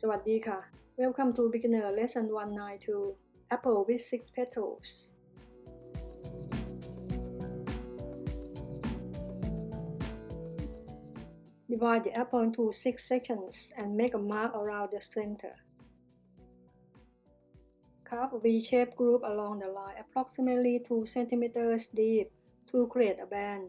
สวัสดีค่ะ Welcome to Beginner Lesson 192 Apple with 6 petals. Divide the apple into 6 sections and make a mark around the center. Carve a V-shaped groove along the line approximately 2 cm deep to create a band.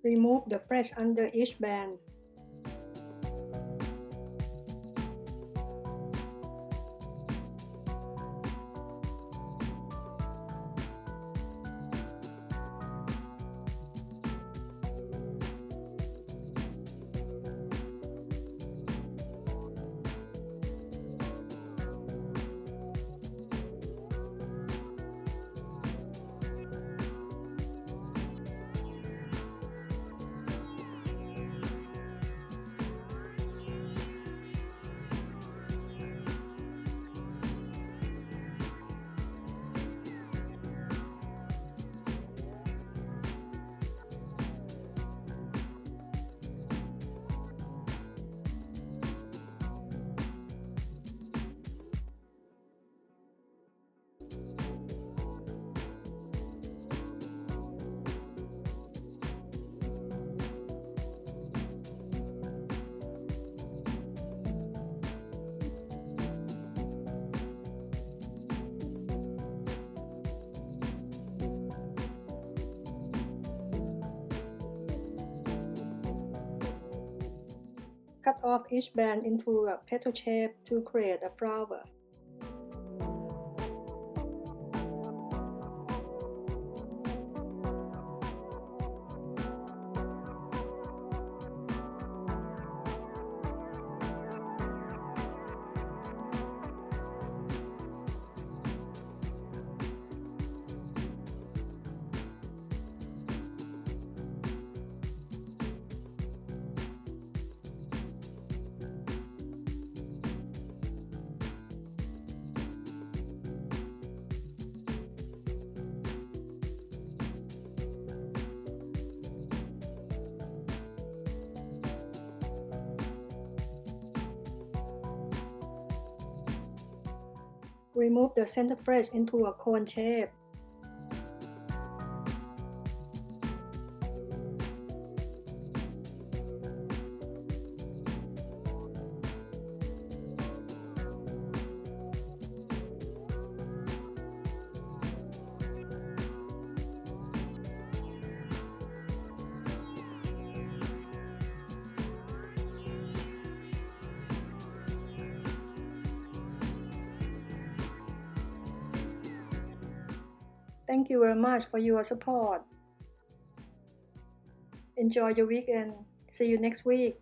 Remove the flesh under each band. Cut off each band into a petal shape to create a flower. Remove the center flesh into a cone shape. Thank you very much for your support. Enjoy your weekend. See you next week.